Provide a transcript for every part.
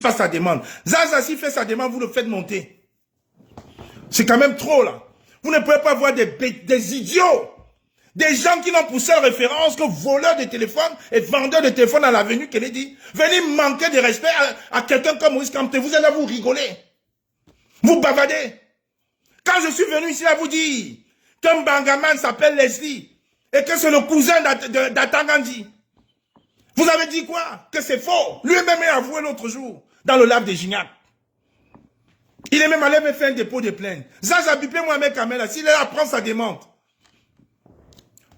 fasse sa demande. Zaza, s'il fait sa demande, vous le faites monter. C'est quand même trop, là. Vous ne pouvez pas voir des idiots. Des gens qui n'ont pour seule référence que voleurs de téléphone et vendeurs de téléphone à l'avenue Kennedy. Venez manquer de respect à quelqu'un comme Maurice Kamto. Vous allez là, vous rigoler. Vous bavardez. Quand je suis venu ici à vous dire qu'un Bangaman s'appelle Leslie et que c'est le cousin d'Atangandi, vous avez dit quoi? Que c'est faux. Lui-même a avoué l'autre jour dans le lac de Gignac. Il est même allé me faire un dépôt de plainte. Zaza Bipé Mohamed Kamel, s'il est là, prend sa demande.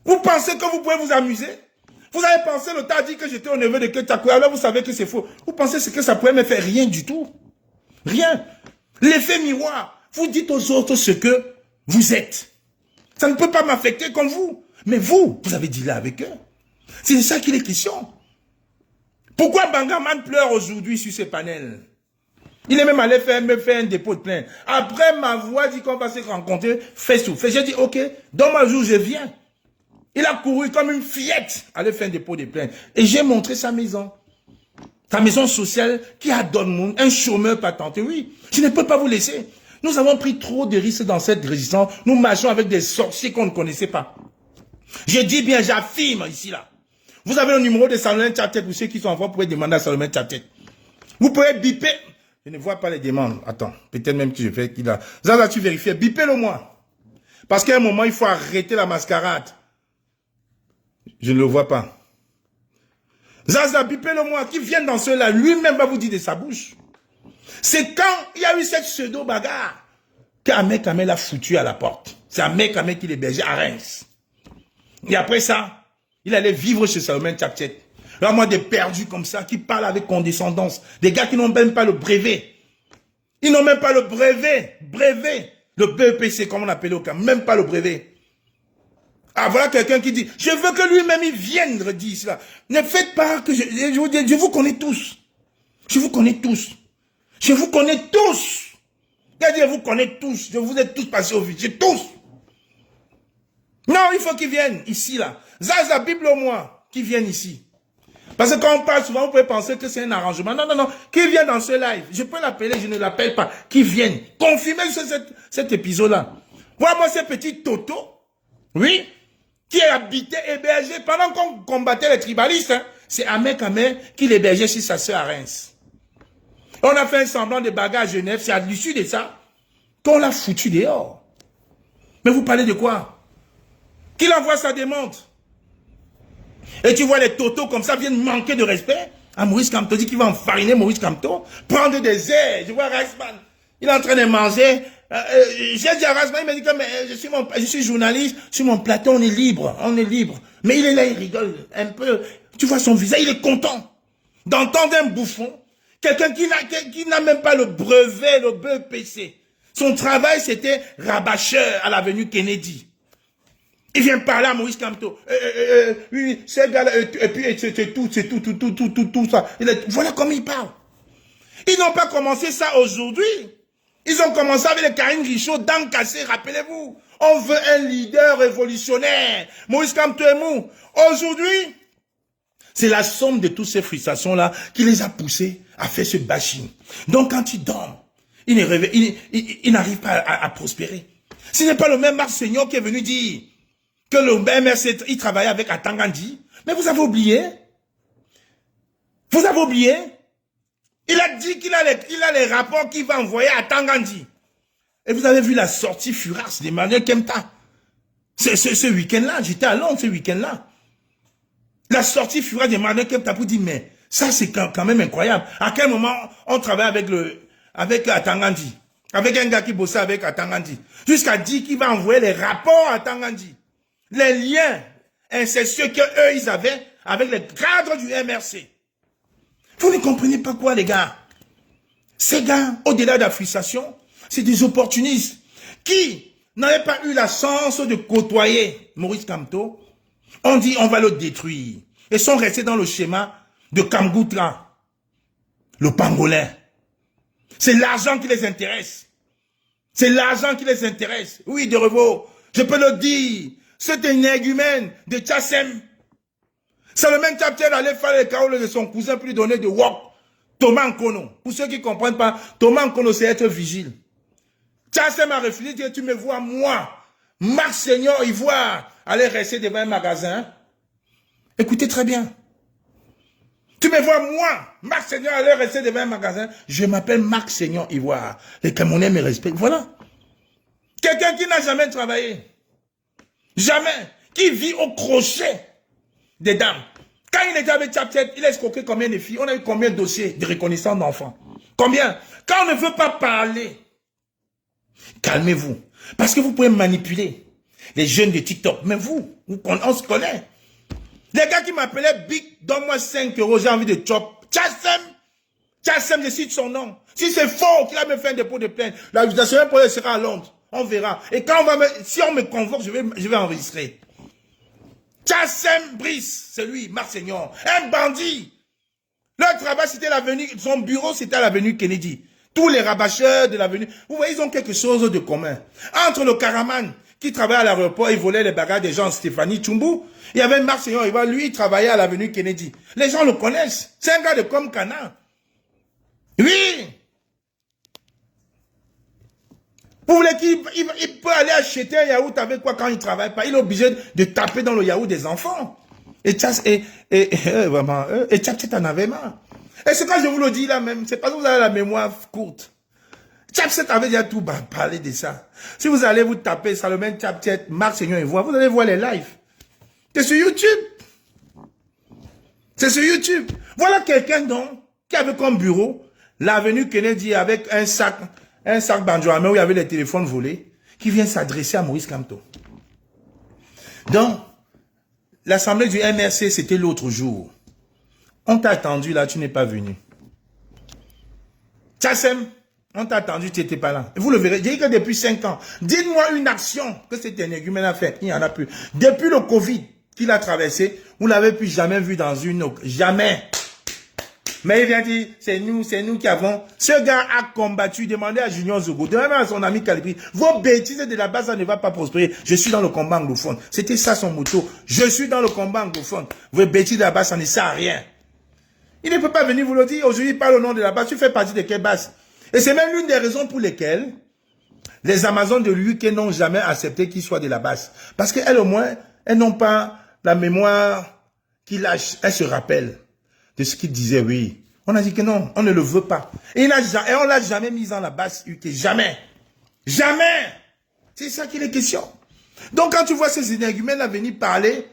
Vous pensez que vous pouvez vous amuser? Vous avez pensé, le tas dit que j'étais au neveu de Ketakoua, alors vous savez que c'est faux. Vous pensez que ça pourrait me faire rien du tout? Rien. L'effet miroir. Vous dites aux autres ce que vous êtes. Ça ne peut pas m'affecter comme vous. Mais vous avez dit là avec eux. C'est de ça qu'il est question. Pourquoi Bangaman pleure aujourd'hui sur ses panels? Il est même allé me faire un dépôt de plainte. Après, ma voix dit qu'on va se rencontrer face to face. J'ai dit, ok, dans ma jour, je viens. Il a couru comme une fillette, aller faire un dépôt de plainte. Et j'ai montré sa maison. Sa maison sociale qui a donné un chômeur patenté. Oui, je ne peux pas vous laisser. Nous avons pris trop de risques dans cette résistance. Nous marchons avec des sorciers qu'on ne connaissait pas. Je dis bien, j'affirme ici, là. Vous avez le numéro de Salomon Tchatet pour ceux qui sont en voie, vous pouvez demander à Salomon Tchatet. Vous pouvez biper. Je ne vois pas les demandes. Attends, peut-être même que je fais qu'il a. Zaza, tu vérifies. Bipez-le moi. Parce qu'à un moment, il faut arrêter la mascarade. Je ne le vois pas. Zaza, bipez-le moi. Qui vient dans cela, lui-même va vous dire de sa bouche. C'est quand il y a eu cette pseudo-bagarre qu'Ahmed Kamel a foutu à la porte. C'est Ahmed Kamel qui l'hébergeait à Reims. Et après ça, il allait vivre chez Salomon Tchatet. Là, moi, des perdus comme ça, qui parlent avec condescendance. Des gars qui n'ont même pas le brevet. Ils n'ont même pas le brevet. Brevet. Le BEPC, comme on appelle au cas. Même pas le brevet. Ah, voilà quelqu'un qui dit, je veux que lui-même, il vienne dire cela. Ne faites pas que je vous connais tous. Je vous connais tous. Je vous connais tous. Je vous connais tous. Je vous ai tous passés au vide. J'ai tous. Non, il faut qu'ils viennent ici, là. Zaza, Bible-moi, qu'ils viennent ici. Parce que quand on parle souvent, vous pouvez penser que c'est un arrangement. Non, non, non. Qui vient dans ce live? Je peux l'appeler, je ne l'appelle pas. Qui viennent? Confirmez cet épisode-là. Voilà-moi ces petits Toto. Oui. Qui habitait, hébergé, pendant qu'on combattait les tribalistes. Hein, c'est Ahmed Kamel qui l'hébergeait chez sa sœur à Reims. On a fait un semblant de bagarre à Genève. C'est à l'issue de ça qu'on l'a foutu dehors. Mais vous parlez de quoi? Qu'il envoie sa demande. Et tu vois les totos comme ça viennent manquer de respect à Maurice Kamto, dit qu'il va enfariner Maurice Kamto, prendre des airs. Je vois Reisman, il est en train de manger. J'ai dit à Reisman, il m'a dit que je suis journaliste, sur mon plateau on est libre, Mais il est là, il rigole un peu. Tu vois son visage, il est content d'entendre un bouffon, quelqu'un qui n'a même pas le brevet, le BEPC. Son travail c'était rabâcheur à l'avenue Kennedy. Il vient parler à Maurice Kamto. Oui, c'est gars-là, et puis c'est tout ça. Voilà comment il parle. Ils n'ont pas commencé ça aujourd'hui. Ils ont commencé avec les Karine Richaud, dents cassées, rappelez-vous. On veut un leader révolutionnaire. Maurice Kamto est mou. Aujourd'hui, c'est la somme de toutes ces frustrations-là qui les a poussés à faire ce bashing. Donc quand ils dorment, ils n'arrivent pas à prospérer. Ce n'est pas le même Marc Seigneur qui est venu dire que le MRC, il travaillait avec Atangandi. Mais vous avez oublié? Vous avez oublié? Il a dit qu'il a les rapports qu'il va envoyer à Atangandi. Et vous avez vu la sortie furax d'Emmanuel Kempta. Ce week-end-là, j'étais à Londres ce week-end-là. La sortie furax d'Emmanuel Kempta pour dire, mais ça c'est quand même incroyable. À quel moment on travaille avec Atangandi? Avec un gars qui bossait avec Atangandi. Jusqu'à dire qu'il va envoyer les rapports à Atangandi. Les liens incestueux qu'eux, ils avaient avec les cadres du MRC. Vous ne comprenez pas quoi, les gars? Ces gars, au-delà de la frustration, c'est des opportunistes qui n'avaient pas eu la chance de côtoyer Maurice Kamto. On dit, on va le détruire. Et sont restés dans le schéma de Kamgoutra, le pangolin. C'est l'argent qui les intéresse. C'est l'argent qui les intéresse. Oui, de Revaux, je peux le dire. C'est un énergumène de Tchassem. Salomon Tchatet allait faire les caroles de son cousin pour lui donner de wok. Thomas Nkono. Pour ceux qui ne comprennent pas, Thomas Nkono, c'est être vigile. Tchassem m'a refusé, dit, tu me vois, moi, Marc Seigneur Ivoire, aller rester devant un magasin. Écoutez très bien. Tu me vois, moi, Marc Seigneur, aller rester devant un magasin. Je m'appelle Marc Seigneur Ivoire. Les Camerounais me respectent. Voilà. Quelqu'un qui n'a jamais travaillé. Jamais. Qui vit au crochet des dames. Quand il était avec Tchapchet, il a escroqué combien de filles? On a eu combien de dossiers de reconnaissance d'enfants? Combien? Quand on ne veut pas parler, calmez-vous. Parce que vous pouvez manipuler les jeunes de TikTok. Mais vous, on se connaît. Les gars qui m'appelaient Big, donne-moi 5 euros, j'ai envie de chop. Tchassem, je cite son nom. Si c'est faux qu'il a me fait un dépôt de plainte, la nationale police sera à Londres. On verra. Et quand si on me convoque, je vais enregistrer. Tchassem Brice, c'est lui, Marc Seigneur. Un bandit. Leur travail, c'était l'avenue, son bureau, c'était à l'avenue Kennedy. Tous les rabâcheurs de l'avenue, vous voyez, ils ont quelque chose de commun. Entre le Karaman, qui travaillait à l'aéroport, il volait les bagages des gens, Stéphanie Tchumbu. Il y avait Marc Seigneur, lui, il travaillait à l'avenue Kennedy. Les gens le connaissent. C'est un gars de comme Cana. Oui. Vous voulez qu'il peut aller acheter un yaourt avec quoi quand il ne travaille pas? Il est obligé de taper dans le yaourt des enfants. Et Tchapchet en avait marre. Et c'est quand je vous le dis là même, c'est parce que vous avez la mémoire courte. Tchapchet avait déjà tout parlé de ça. Si vous allez vous taper Salomon Tchapchet, Marc Seigneur et vous allez voir les lives. C'est sur YouTube. C'est sur YouTube. Voilà quelqu'un donc qui avait comme bureau l'avenue Kennedy avec un sac Benjamin où il y avait les téléphones volés, qui vient s'adresser à Maurice Kamto. Donc, l'assemblée du MRC, c'était l'autre jour. On t'a attendu là, tu n'es pas venu. Tchassem, on t'a attendu, tu n'étais pas là. Vous le verrez, j'ai dit que depuis 5 ans, dites-moi une action que cet énergumène a fait. Il n'y en a plus. Depuis le Covid qu'il a traversé, vous ne l'avez plus jamais vu dans une autre. Jamais. Mais il vient dire, c'est nous qui avons. Ce gars a combattu, demandez à Junior Zogo, demandez à son ami Calibri, vos bêtises de la base, ça ne va pas prospérer. Je suis dans le combat anglophone. C'était ça son motto. Je suis dans le combat anglophone. Vos bêtises de la base, ça ne sert à rien. Il ne peut pas venir vous le dire. Aujourd'hui, il parle au nom de la base. Tu fais partie de quelle base? Et c'est même l'une des raisons pour lesquelles les Amazones de l'UK n'ont jamais accepté qu'il soit de la base. Parce qu'elles, au moins, elles n'ont pas la mémoire qui lâche. Elles se rappellent de ce qu'il disait, oui. On a dit que non, on ne le veut pas. Et on ne l'a jamais mis en la base UK. Jamais. Jamais. C'est ça qu'il est question. Donc, quand tu vois ces énergumènes venir parler,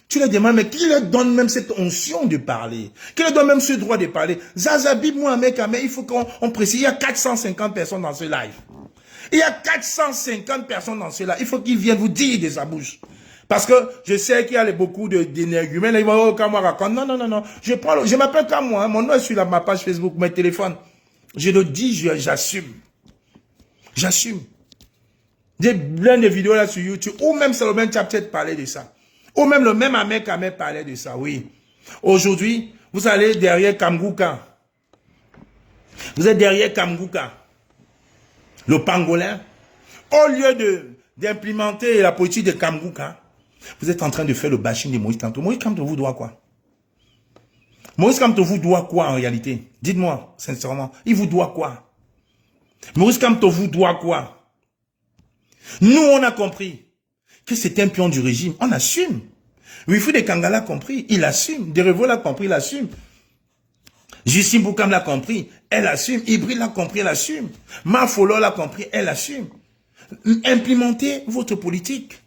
tu leur demandes, mais qui leur donne même cette onction de parler? Qui leur donne même ce droit de parler? Zazabi, Mohamed Kamel, il faut qu'on précise, il y a 450 personnes dans ce live. Il y a 450 personnes dans ce live. Il faut qu'ils viennent vous dire de sa bouche. Parce que je sais qu'il y a beaucoup d'énergumènes, ils vont, oh, quand moi raconte. Non, non, non, non. Je m'appelle comme moi, hein. Mon nom est sur ma page Facebook, mon téléphone. Je le dis, j'assume. J'assume. J'ai plein de vidéos là sur YouTube, ou même Salomon Tchapchet parlait de ça. Ou même le même Ahmed Kamel parlait de ça, oui. Aujourd'hui, vous allez derrière Kamgouka. Vous êtes derrière Kamgouka. Le pangolin. Au lieu d'implémenter la politique de Kamgouka, vous êtes en train de faire le bashing de Maurice Kamto. Maurice Kamto vous doit quoi? Maurice Kamto vous doit quoi en réalité? Dites-moi, sincèrement. Il vous doit quoi? Maurice Kamto vous doit quoi? Nous, on a compris que c'est un pion du régime. On assume. Wifu de Kangala a compris. Il assume. Derevo l'a compris. Il assume. Justine Boukam l'a compris. Elle assume. Ibri l'a compris. Elle assume. Mafolo l'a compris. Elle assume. Implémentez votre politique.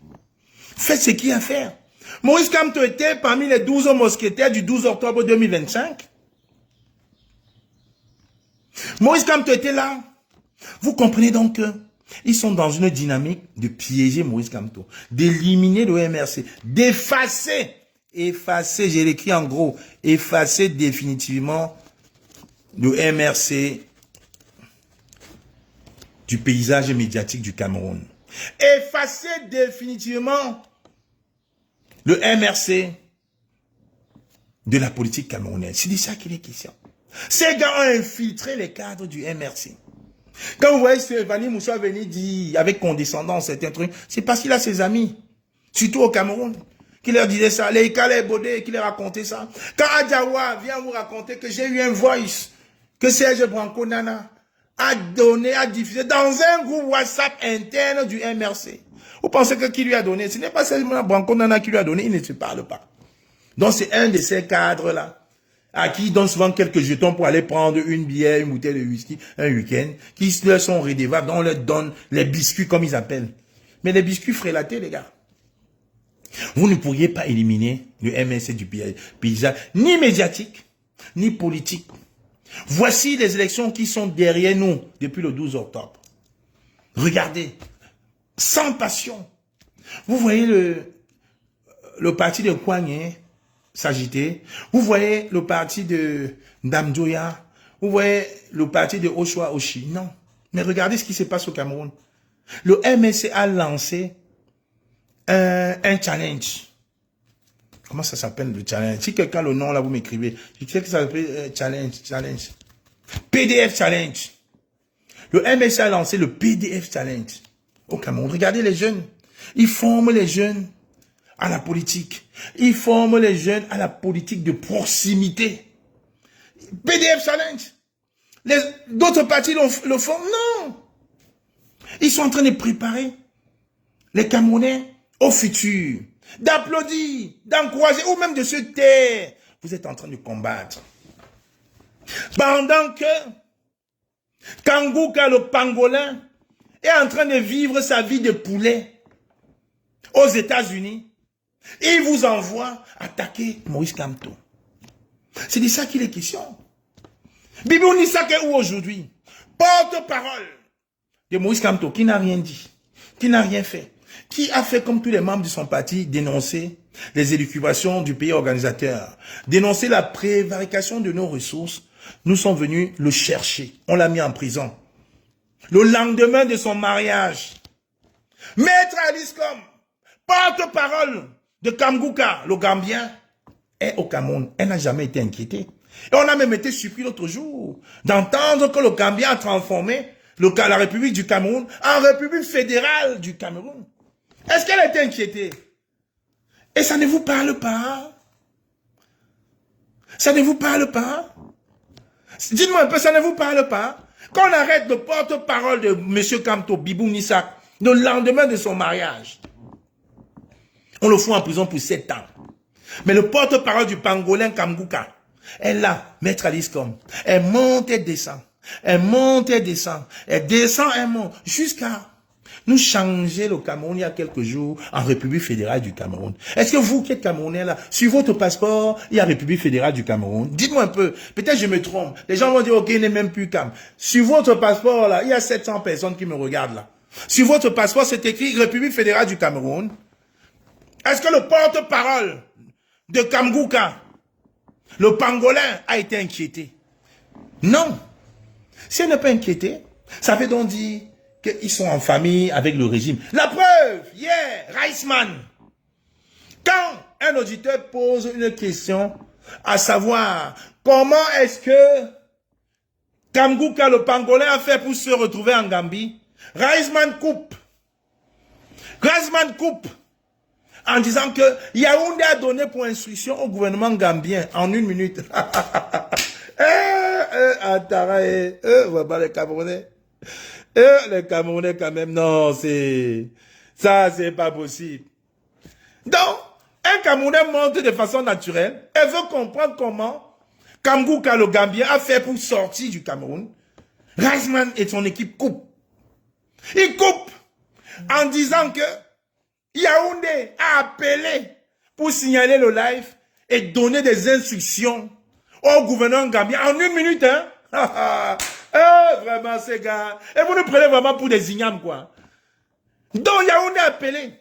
Faites ce qu'il y a à faire. Maurice Kamto était parmi les 12 mousquetaires du 12 octobre 2025. Maurice Kamto était là. Vous comprenez donc que ils sont dans une dynamique de piéger Maurice Kamto, d'éliminer le MRC, d'effacer, j'ai écrit en gros, effacer définitivement le MRC du paysage médiatique du Cameroun. Effacer définitivement le MRC de la politique camerounaise. C'est de ça qu'il est question. Ces gars ont infiltré les cadres du MRC. Quand vous voyez Stéphanie Moussa venir dire avec condescendance certains trucs, c'est parce qu'il a ses amis, surtout au Cameroun, qui leur disait ça. Les Calais Bodé qui leur racontait ça. Quand Adjawa vient vous raconter que j'ai eu un voice que Serge Branco Nana a donné, a diffusé dans un groupe WhatsApp interne du MRC. Vous pensez que qui lui a donné? Ce n'est pas seulement Branco Nana qui lui a donné, il ne se parle pas. Donc c'est un de ces cadres-là, à qui ils donnent souvent quelques jetons pour aller prendre une bière, une bouteille de whisky, un week-end, qui leur sont redevables, dont on leur donne les biscuits comme ils appellent. Mais les biscuits frélatés, les gars. Vous ne pourriez pas éliminer le MSC du paysage, ni médiatique, ni politique. Voici les élections qui sont derrière nous depuis le 12 octobre. Regardez, sans passion. Vous voyez le parti de Kouagné s'agiter. Vous voyez le parti de Ndamdoya. Vous voyez le parti de Oshwa Oshi. Non. Mais regardez ce qui se passe au Cameroun. Le MSC a lancé un challenge. Comment ça s'appelle le challenge? Si quelqu'un le nom là, vous m'écrivez. Je sais que ça s'appelle challenge. PDF challenge. Le MSC a lancé le PDF challenge au Cameroun. Regardez les jeunes. Ils forment les jeunes à la politique. Ils forment les jeunes à la politique de proximité. PDF challenge. D'autres partis le font. Non. Ils sont en train de préparer les Camerounais au futur, d'applaudir, d'encourager ou même de se taire. Vous êtes en train de combattre. Pendant que Kangouka, le pangolin, est en train de vivre sa vie de poulet aux États-Unis, il vous envoie attaquer Moïse Kamto. C'est de ça qu'il est question. Bibou Nissak est où aujourd'hui? Porte-parole de Moïse Kamto, qui n'a rien dit, qui n'a rien fait, qui a fait comme tous les membres de son parti, dénoncer les élucubrations du pays organisateur, dénoncer la prévarication de nos ressources. Nous sommes venus le chercher. On l'a mis en prison. Le lendemain de son mariage, Maître Alice Com, porte-parole de Kangouka, le Gambien, est au Cameroun. Elle n'a jamais été inquiétée. Et on a même été surpris l'autre jour d'entendre que le Gambien a transformé la République du Cameroun en République fédérale du Cameroun. Est-ce qu'elle a été inquiétée? Et ça ne vous parle pas? Ça ne vous parle pas? Dites-moi un peu, ça ne vous parle pas? Qu'on arrête le porte-parole de M. Kamto, Bibou Nissak, le lendemain de son mariage. On le fout en prison pour 7 ans. Mais le porte-parole du pangolin Kangouka est là, Maître Alice Com. Elle monte et descend. Elle monte et descend. Elle descend et monte. Jusqu'à nous changer le Cameroun il y a quelques jours en République fédérale du Cameroun. Est-ce que vous qui êtes Camerounais là, sur votre passeport, il y a République fédérale du Cameroun? Dites-moi un peu. Peut-être je me trompe. Les gens vont dire, ok, il n'est même plus Cam. Sur votre passeport là, il y a 700 personnes qui me regardent là. Sur votre passeport, c'est écrit République fédérale du Cameroun. Est-ce que le porte-parole de Kangouka, le pangolin, a été inquiété? Non. Si elle n'est pas inquiétée, ça veut donc dire qu'ils sont en famille avec le régime. La preuve, hier, Reisman, quand un auditeur pose une question, à savoir, comment est-ce que Kangouka, le pangolin, a fait pour se retrouver en Gambie, Reisman coupe. Reisman coupe en disant que Yaoundé a donné pour instruction au gouvernement gambien en 1 minute. Vraiment les Camerounais. Les Camerounais quand même, non, ça c'est pas possible. Donc, un Camerounais monte de façon naturelle et veut comprendre comment Kangouka, le Gambien, a fait pour sortir du Cameroun. Reisman et son équipe coupent. Ils coupent en disant que Yaoundé a appelé pour signaler le live et donner des instructions au gouverneur gambien en 1 minute, hein. Vraiment, ces gars. Et vous nous prenez vraiment pour des ignames, quoi. Donc, Yaoundé a appelé,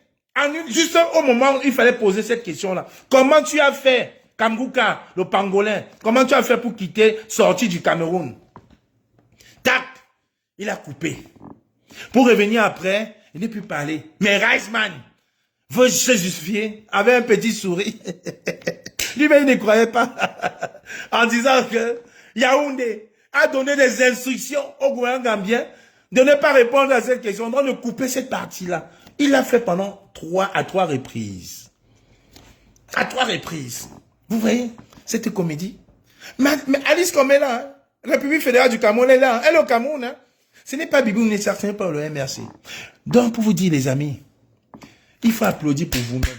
juste au moment où il fallait poser cette question-là. Comment tu as fait, Kangouka, le pangolin, comment tu as fait pour quitter, sortir du Cameroun? Tac, il a coupé. Pour revenir après, il n'est plus parlé. Mais Reisman veut se justifier avec un petit sourire. Lui-même, il ne croyait pas. En disant que Yaoundé a donné des instructions au gouvernement gambien de ne pas répondre à cette question, donc de couper cette partie-là. Il l'a fait pendant 3 reprises. À 3 reprises. Vous voyez, cette comédie. Mais Alice comme est là, hein? La République fédérale du Cameroun, elle est là. Elle est au Cameroun. Hein. Ce n'est pas Bibi Nessar, ce n'est pas le MRC. Donc, pour vous dire, les amis, il faut applaudir pour vous-même.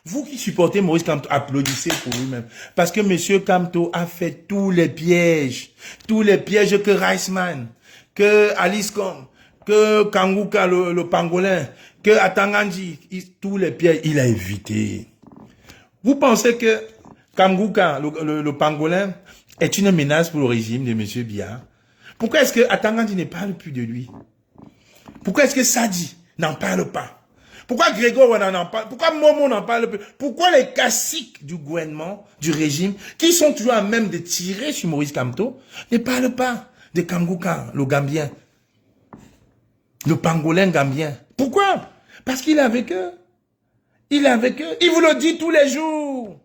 Vous qui supportez Maurice Kamto, applaudissez pour lui-même. Parce que M. Kamto a fait tous les pièges que Reisman, que Alice Com, que Kanguka, le pangolin, que Atanganji, tous les pièges, il a évité. Vous pensez que Kanguka, le pangolin, est une menace pour le régime de M. Biya? Pourquoi est-ce que Atanganji ne parle plus de lui? Pourquoi est-ce que Sadi n'en parle pas? Pourquoi Grégoire n'en parle? Pourquoi Momo n'en parle plus? Pourquoi les caciques du gouvernement, du régime, qui sont toujours à même de tirer sur Maurice Kamto, ne parlent pas de Kanguka, le Gambien, le pangolin gambien? Pourquoi? Parce qu'il est avec eux. Il est avec eux. Il vous le dit tous les jours.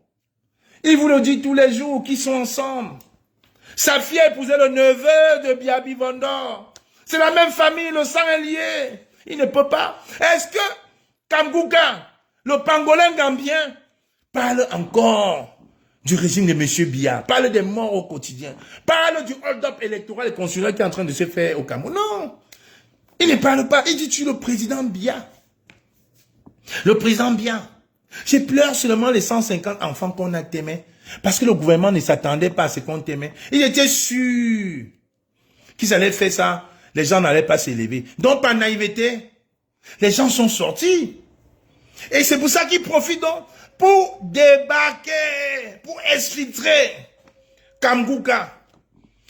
Il vous le dit tous les jours qu'ils sont ensemble. Sa fille a épousé le neveu de Biabi Vondor. C'est la même famille, le sang est lié. Il ne peut pas. Est-ce que Kanguka, le pangolin gambien, parle encore du régime de M. Biya, parle des morts au quotidien, parle du hold-up électoral et consulaire qui est en train de se faire au Cameroun? Non. Il ne parle pas. Il dit tu es le président Biya. Le président Biya. Je pleure seulement les 150 enfants qu'on a témés. Parce que le gouvernement ne s'attendait pas à ce qu'on témait. Il était sûr qu'ils allaient faire ça. Les gens n'allaient pas s'élever. Donc, par naïveté, les gens sont sortis. Et c'est pour ça qu'ils profitent donc pour débarquer, pour exfiltrer Kanguka,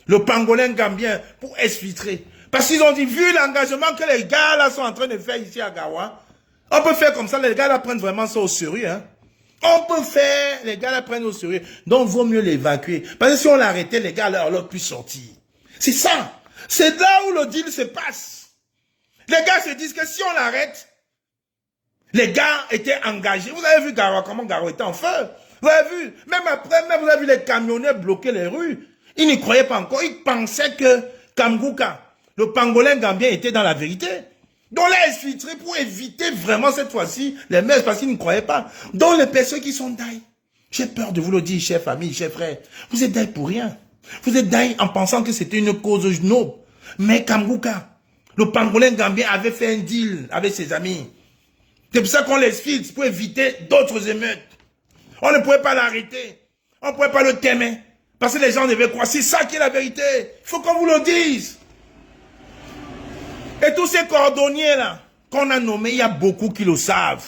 le pangolin gambien, pour exfiltrer. Parce qu'ils ont dit, vu l'engagement que les gars là sont en train de faire ici à Gawa, on peut faire comme ça, les gars là prennent vraiment ça au sérieux. Hein. On peut faire, les gars là prennent au sérieux. Donc, il vaut mieux l'évacuer. Parce que si on l'arrêtait, les gars là, on leur pu sortir. C'est ça. C'est là où le deal se passe. Les gars se disent que si on l'arrête, les gars étaient engagés. Vous avez vu Garoua, comment Garoua était en feu. Vous avez vu, même après, même vous avez vu les camionneurs bloquer les rues. Ils n'y croyaient pas encore. Ils pensaient que Kanguka, le pangolin gambien, était dans la vérité. Donc là, ils filtré pour éviter vraiment cette fois-ci les mères parce qu'ils ne croyaient pas. Donc les personnes qui sont d'ailleurs, j'ai peur de vous le dire, chers familles, chers frères, vous êtes d'ailleurs pour rien. Vous êtes d'ailleurs en pensant que c'était une cause noble. Mais Kanguka, le pangolin gambien avait fait un deal avec ses amis. C'est pour ça qu'on les filtre, pour éviter d'autres émeutes. On ne pouvait pas l'arrêter. On ne pouvait pas le témer. Parce que les gens devaient croire. C'est ça qui est la vérité. Il faut qu'on vous le dise. Et tous ces cordonniers-là qu'on a nommés, il y a beaucoup qui le savent.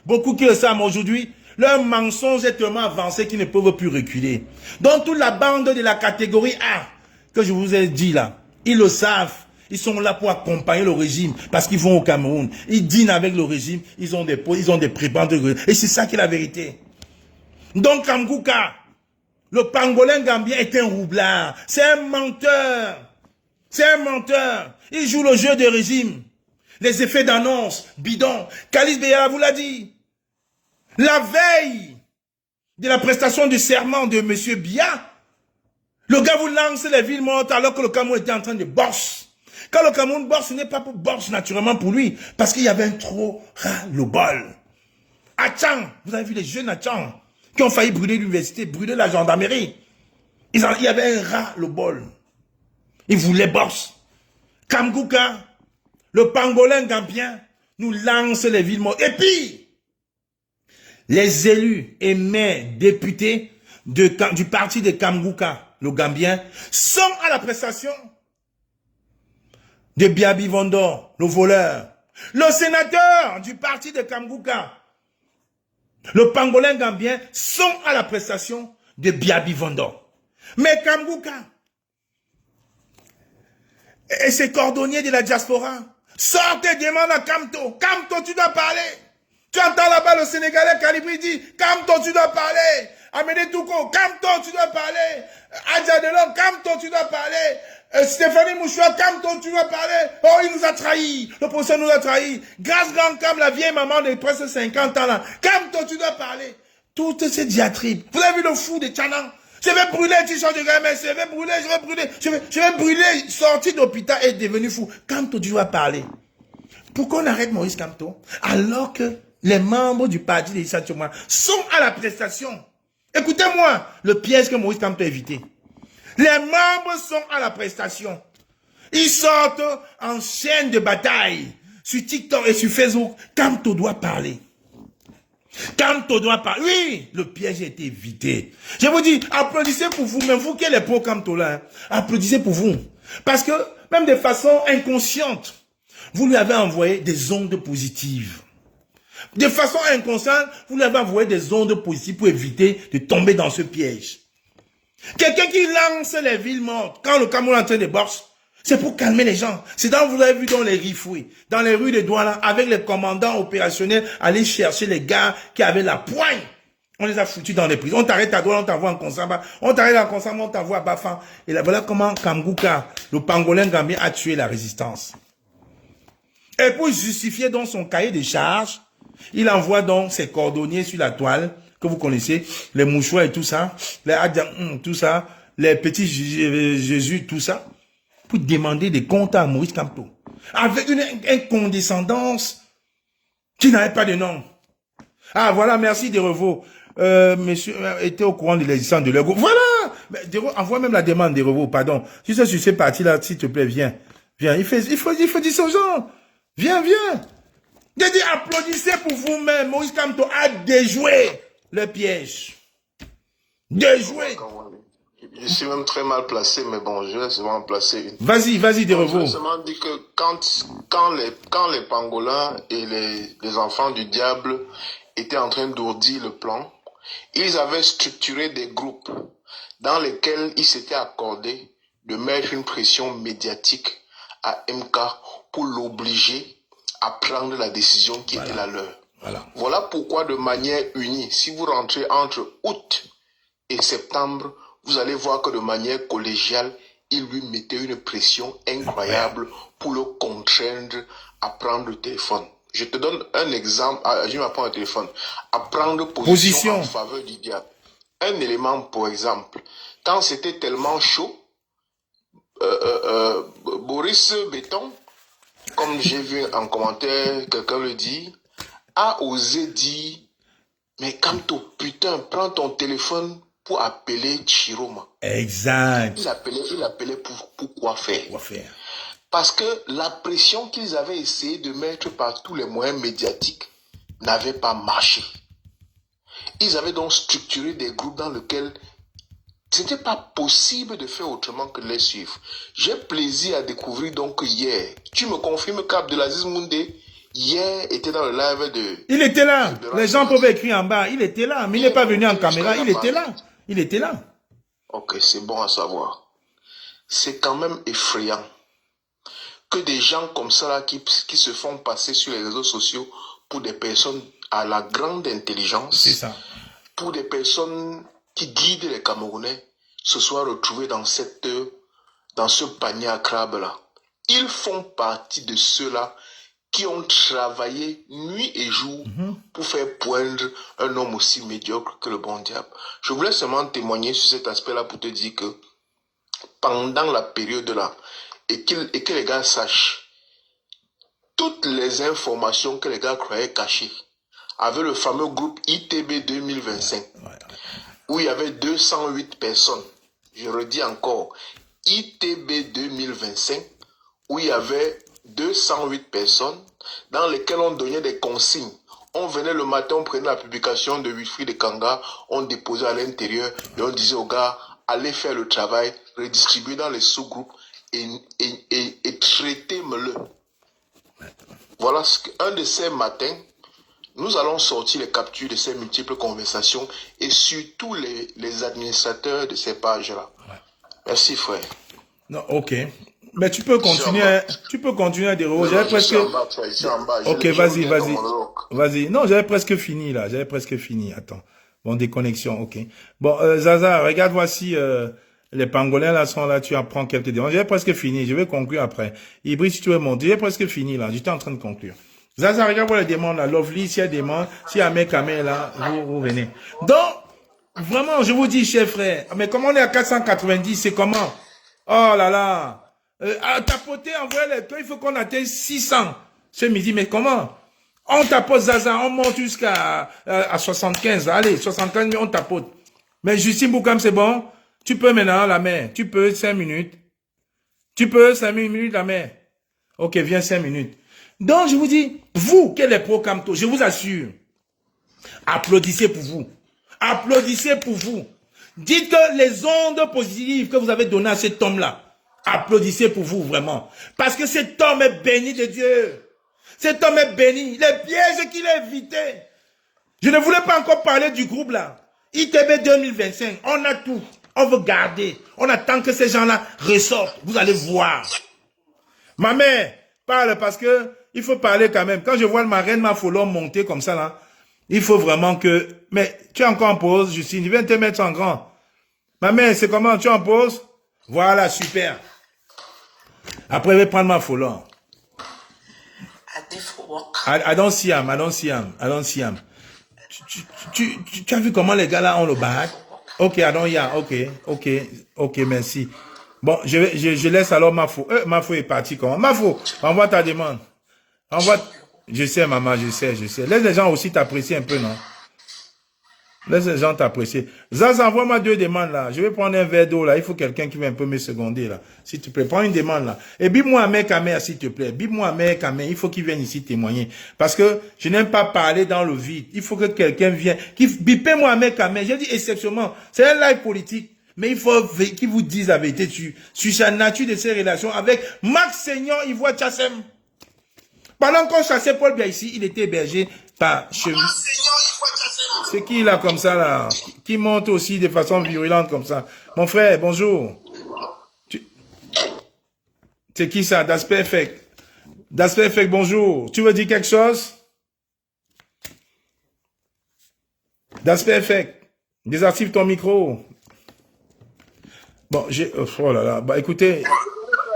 Beaucoup qui le savent aujourd'hui. Leur mensonge est tellement avancé qu'ils ne peuvent plus reculer. Donc toute la bande de la catégorie A, que je vous ai dit là, ils le savent. Ils sont là pour accompagner le régime parce qu'ils vont au Cameroun. Ils dînent avec le régime. Ils ont des prébendes. Et c'est ça qui est la vérité. Donc Kanguka, le pangolin gambien est un roublard. C'est un menteur. C'est un menteur. Il joue le jeu des régimes. Les effets d'annonce, bidon. Kalice Beyala vous l'a dit. La veille de la prestation du serment de M. Biya, le gars vous lance les villes mortes alors que le Cameroun était en train de bosse. Quand le Cameroun bosse, ce n'est pas pour bosse naturellement pour lui, parce qu'il y avait un trop ras-le-bol. À Tchang, vous avez vu les jeunes à Tchang qui ont failli brûler l'université, brûler la gendarmerie. Il y avait un ras-le-bol. Ils voulaient bosse. Kanguka, le pangolin gambien, nous lance les villes mortes. Et puis, les élus et maires, députés du parti de Kanguka, le Gambien, sont à la prestation de Biabi Vondor, le voleur. Le sénateur du parti de Kanguka, le pangolin gambien, sont à la prestation de Biabi Vondor. Mais Kanguka et ses cordonniers de la diaspora sortent et demandent à Kamto, Kamto, tu dois parler. Tu entends là-bas le Sénégalais Kalibri dit, Kamto, tu dois parler. Amédée Touko, Kamto, tu dois parler. Adja Delon, Kamto, tu dois parler. Stéphanie Mouchoua, Kamto, tu dois parler. Oh, il nous a trahis. Le professeur nous a trahis. Grâce Grand Cam, la vieille maman de presque 50 ans là. Kamto, tu dois parler. Toutes ces diatribes. Vous avez vu le fou de Tchanan? Je vais brûler le t-shirt de gamin, je vais brûler, je vais brûler, sorti d'hôpital et devenu fou. Kamto, tu dois parler. Pourquoi on arrête Maurice Kamto? Alors que les membres du parti des Châteaux sont à la prestation. Écoutez-moi, le piège que Maurice Kamto a évité. Les membres sont à la prestation. Ils sortent en chaîne de bataille sur TikTok et sur Facebook. Kamto doit parler. Kamto doit parler. Oui, le piège a été évité. Je vous dis, applaudissez pour vous, même vous qui êtes les pros Kamto là. Hein, applaudissez pour vous. Parce que, même de façon inconsciente, vous lui avez envoyé des ondes positives. De façon inconsciente, vous lui avez envoyé des ondes positives pour éviter de tomber dans ce piège. Quelqu'un qui lance les villes mortes, quand le Cameroun est en train de boxe, c'est pour calmer les gens. C'est dans, vous l'avez vu dans les Rifouis, dans les rues de Douala, avec les commandants opérationnels, aller chercher les gars qui avaient la poigne. On les a foutus dans les prisons. On t'arrête à Douala, on t'envoie en Konsamba. On t'arrête en Konsamba, on t'envoie à Bafan. Et là, voilà comment Kamgouka, le pangolin gambien, a tué la résistance. Et pour justifier donc son cahier de charges, il envoie donc ses cordonniers sur la toile, que vous connaissez, les mouchoirs et tout ça, les adjans, tout ça, les petits Jésus, tout ça, pour demander des comptes à Maurice Kamto. Avec une incondescendance qui n'avait pas de nom. Ah, voilà, merci Desrevaux. Monsieur était au courant de l'existence de leur groupe. Voilà! Envoie même la demande Desrevaux, pardon. Si c'est sur ces parties-là, s'il te plaît, viens. Viens, il faut dire aux gens. Viens. J'ai dit, applaudissez pour vous-même. Maurice Kamto a déjoué le piège. Déjoué. Je suis même très mal placé, mais bon, je vais seulement placer une. Vas-y, Desrevaux. Je vais seulement dire que quand les pangolins et les enfants du diable étaient en train d'ourdir le plan, ils avaient structuré des groupes dans lesquels ils s'étaient accordés de mettre une pression médiatique à MK pour l'obliger à prendre la décision qui était la leur. Voilà pourquoi de manière unie, si vous rentrez entre août et septembre, vous allez voir que de manière collégiale, il lui mettait une pression incroyable pour le contraindre à prendre le téléphone. Je te donne un exemple, je vais prendre le téléphone, à prendre position en faveur du diable. Un élément, pour exemple, quand c'était tellement chaud, Boris Béton, comme j'ai vu en commentaire, quelqu'un le dit, a osé dire, mais Kamto, putain, prends ton téléphone pour appeler Chiroma. Exact. Il appelait pour quoi faire? Parce que la pression qu'ils avaient essayé de mettre par tous les moyens médiatiques n'avait pas marché. Ils avaient donc structuré des groupes dans lesquels ce n'était pas possible de faire autrement que de les suivre. J'ai plaisir à découvrir donc hier. Tu me confirmes qu'Abdelaziz Moundé, hier, était dans le live de... Il était là. Les gens peuvent écrire en bas. Il était là. Mais il n'est pas venu en caméra. Il était là. Il était là. Ok, c'est bon à savoir. C'est quand même effrayant que des gens comme ça là, qui se font passer sur les réseaux sociaux pour des personnes à la grande intelligence, c'est ça, pour des personnes qui guident les Camerounais, se soient retrouvés dans ce panier à crabes là. Ils font partie de ceux-là qui ont travaillé nuit et jour pour faire poindre un homme aussi médiocre que le bon diable. Je voulais seulement témoigner sur cet aspect-là pour te dire que pendant la période-là, et que les gars sachent, toutes les informations que les gars croyaient cachées, avec le fameux groupe ITB 2025, où il y avait 208 personnes, je redis encore, ITB 2025, où il y avait 208 personnes, dans lesquelles on donnait des consignes. On venait le matin, on prenait la publication de Wilfried de Kanga, on déposait à l'intérieur, et on disait aux gars, allez faire le travail, redistribuer dans les sous-groupes, et traitez-le. Voilà un de ces matins, nous allons sortir les captures de ces multiples conversations et surtout les administrateurs de ces pages-là. Merci, frère. Non, ok. Mais tu peux continuer à dérouler. J'avais presque... Ok, vas-y. Non, j'avais presque fini, là. Attends. Bon, déconnexion, ok. Bon, Zaza, regarde, voici... les pangolins là sont là, tu apprends quelques démons. J'ai presque fini, je vais conclure après. Ibris, si tu veux monter, j'ai presque fini là, j'étais en train de conclure. Zaza, regarde les démons là, Lovely, s'il y a des démons, s'il y a Mekame là, vous venez. Donc, vraiment, je vous dis, chers frères, mais comment on est à 490, c'est comment? Oh là là, à tapoter, envoyer les toits, il faut qu'on atteigne 600 ce midi, mais comment? On tapote Zaza, on monte jusqu'à à 75, allez, 75, mais on tapote. Mais Justine Boukam, c'est bon? Tu peux maintenant, la mère. Tu peux 5 minutes. Tu peux 5 minutes, la mère. Ok, viens 5 minutes. Donc, je vous dis, vous, quel est pro Camto, je vous assure, applaudissez pour vous. Applaudissez pour vous. Dites que les ondes positives que vous avez données à cet homme-là, applaudissez pour vous, vraiment. Parce que cet homme est béni de Dieu. Cet homme est béni. Les pièges qu'il a évités. Je ne voulais pas encore parler du groupe là. ITB 2025, on a tout. On veut garder. On attend que ces gens-là ressortent. Vous allez voir. Ma mère, parle parce que il faut parler quand même. Quand je vois ma reine, ma follow monter comme ça là, il faut vraiment que... Mais tu es encore en pause, Justine. Viens te mettre en grand. Ma mère, c'est comment? Tu es en pause? Voilà, super. Après, je vais prendre ma follow. I don't see him. I don't see him. I don't see him. Tu as vu comment les gars là ont le bac? Ok, I don't hear. Ok, merci. Bon, je laisse alors Mafo. Mafo est parti comment? Mafo, envoie ta demande. Envoie. Je sais, maman, je sais. Laisse les gens aussi t'apprécier un peu, non? Laisse les gens t'apprécier. Zaza, envoie-moi 2 demandes là. Je vais prendre un verre d'eau là. Il faut quelqu'un qui va un peu me seconder là. S'il te plaît, prends une demande là. Et bip-moi un mec à mère, s'il te plaît. Bip-moi un mec à mère. Il faut qu'il vienne ici témoigner. Parce que je n'aime pas parler dans le vide. Il faut que quelqu'un vienne. Bipez-moi un mec à mère. J'ai dit exceptionnellement. C'est un live politique. Mais il faut qu'il vous dise la vérité sur sa nature de ses relations avec Max Seigneur Ivoire Tchassem. Pendant qu'on chassait Paul Biya ici, il était hébergé par Chevy. C'est qui là comme ça là? Qui monte aussi de façon virulente comme ça? Mon frère, bonjour. C'est qui ça? Das Perfect. Das Perfect, bonjour. Tu veux dire quelque chose? Das Perfect. Désactive ton micro. Bon, oh là là. Bah écoutez.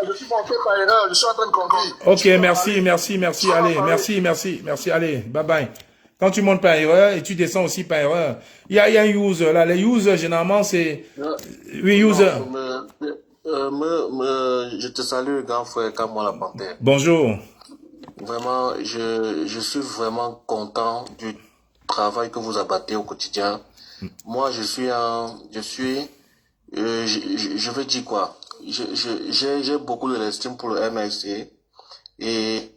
Je suis monté par erreur, je suis en train de conduire. Ok, merci. Allez, merci. Allez, bye bye. Quand tu montes par erreur et tu descends aussi par erreur, il y a un user là. Les users, généralement, c'est... Oui, user. Je te salue, grand frère, comme moi la panthère. Bonjour. Vraiment, je suis vraiment content du travail que vous abattez au quotidien. Moi, je veux dire quoi? J'ai beaucoup de l'estime pour le MLC et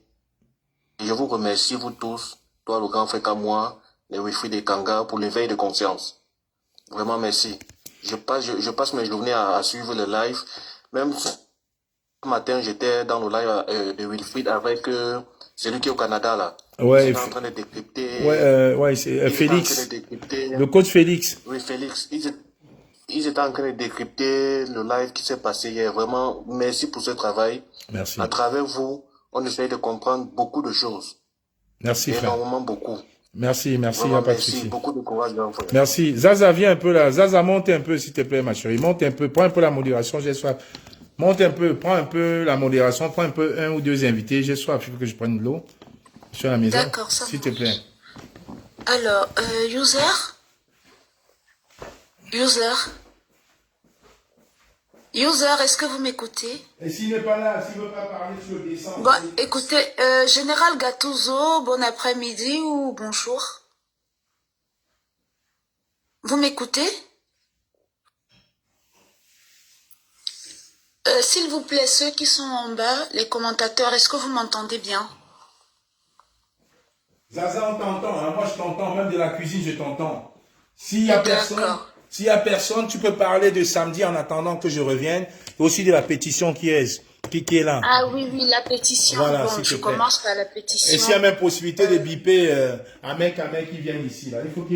je vous remercie, vous tous, toi, le grand frère comme moi, les Wi-Fi des Kanga, pour l'éveil de conscience. Vraiment, merci. Je passe mes journées à suivre le live. Même ce matin, j'étais dans le live de Wilfried avec celui qui est au Canada, là. Ouais, il est en train de décrypter. Ouais, c'est Félix. Le coach Félix. Oui, Félix. Ils étaient en train de décrypter le live qui s'est passé hier. Vraiment, merci pour ce travail. Merci. À travers vous, on essaye de comprendre beaucoup de choses. Merci, frère. Énormément beaucoup. Merci, Vraiment, il n'y a pas de souci. Merci, beaucoup de courage, grand frère. Merci. Zaza, viens un peu là. Zaza, monte un peu, s'il te plaît, ma chérie. Monte un peu, prends un peu la modération, j'ai soif. Monte un peu, prends un peu la modération, prends un peu 1 ou 2 invités, j'ai soif, il faut que je prenne de l'eau. Je suis à la maison. D'accord, ça s'il te plaît. Alors, user, est-ce que vous m'écoutez? Et s'il n'est pas là, s'il ne veut pas parler, tu le descends. Bon, écoutez, Général Gattuso, bon après-midi ou bonjour. Vous m'écoutez? S'il vous plaît, ceux qui sont en bas, les commentateurs, est-ce que vous m'entendez bien? Zaza, on t'entend, hein? Moi je t'entends, même de la cuisine, je t'entends. S'il y a personne, tu peux parler de samedi en attendant que je revienne, et aussi de la pétition qui est là. Ah oui, la pétition. Voilà, bon, je commence par la pétition. Et s'il y a même possibilité de biper un mec qui vient ici, là. Il faut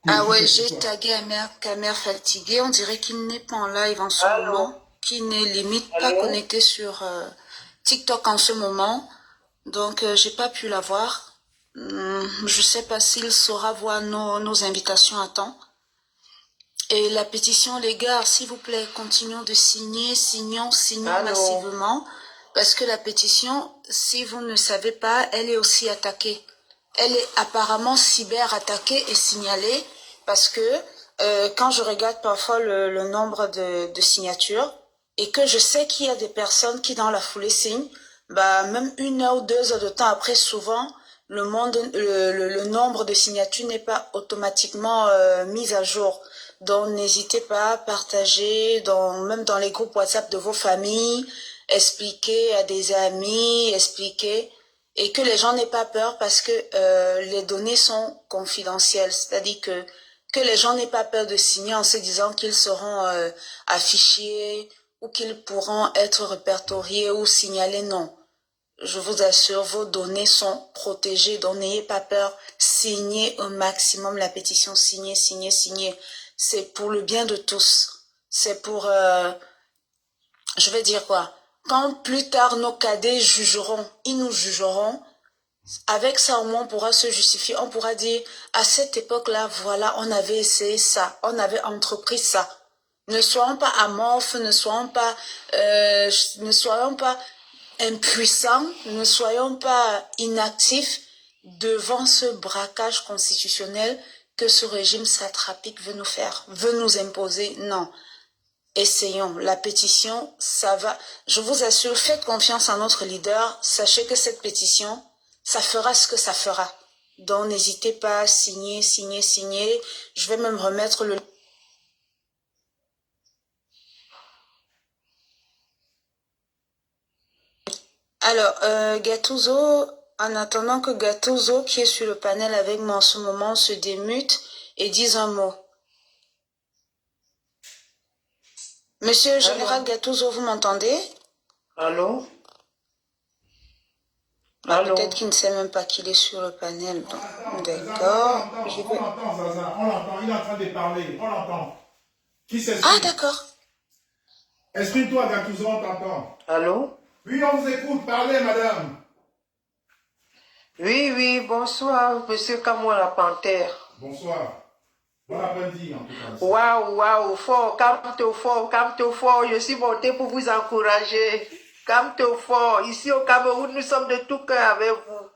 Ah ouais, j'ai tagué Kamer fatigué. On dirait qu'il n'est pas en live en ce moment, qu'il n'est limite pas connecté sur TikTok en ce moment. Donc, j'ai pas pu l'avoir. Je sais pas s'il saura voir nos invitations à temps. Et la pétition, les gars, s'il vous plaît, continuons de signer, signons massivement. Parce que la pétition, si vous ne savez pas, elle est aussi attaquée. Elle est apparemment cyber-attaquée et signalée. Parce que quand je regarde parfois le nombre de signatures, et que je sais qu'il y a des personnes qui dans la foulée signent, bah, même 1 heure ou 2 heures de temps après, souvent, le nombre de signatures n'est pas automatiquement mis à jour. Donc, n'hésitez pas à partager, même dans les groupes WhatsApp de vos familles, expliquer à des amis, expliquer, et que les gens n'aient pas peur parce que les données sont confidentielles. C'est-à-dire que les gens n'aient pas peur de signer en se disant qu'ils seront affichés ou qu'ils pourront être répertoriés ou signalés. Non. Je vous assure, vos données sont protégées, donc n'ayez pas peur. Signez au maximum la pétition, signez, signez, signez. C'est pour le bien de tous. C'est pour, je vais dire quoi, quand plus tard nos cadets jugeront, ils nous jugeront, avec ça au moins on pourra se justifier, on pourra dire, à cette époque-là, voilà, on avait essayé ça, on avait entrepris ça. Ne soyons pas amorphes, ne soyons pas impuissants, ne soyons pas inactifs devant ce braquage constitutionnel que ce régime satrapique veut nous faire, veut nous imposer. Non. Essayons. La pétition, ça va. Je vous assure, faites confiance à notre leader. Sachez que cette pétition, ça fera ce que ça fera. Donc, n'hésitez pas à signer, signer, signer. Je vais même remettre le... Alors, Gattuso, en attendant que Gattuso, qui est sur le panel avec moi en ce moment, se démute et dise un mot. Monsieur le général Gattuso, vous m'entendez? Allô? Allô? Peut-être qu'il ne sait même pas qu'il est sur le panel. D'accord. On l'entend, Zaza. On l'entend. Il est en train de parler. On l'entend. Qui s'exprime? Ah, d'accord. Exprime-toi, Gattuso, on t'entend. Allô? Oui, on vous écoute. Parlez, madame. Oui, oui, bonsoir, monsieur Kamoa la Panthère. Bonsoir. Bon après-midi, en tout cas. Waouh, waouh, fort, fort. Je suis monté pour vous encourager. Camto fort. Ici au Cameroun, nous sommes de tout cœur avec vous.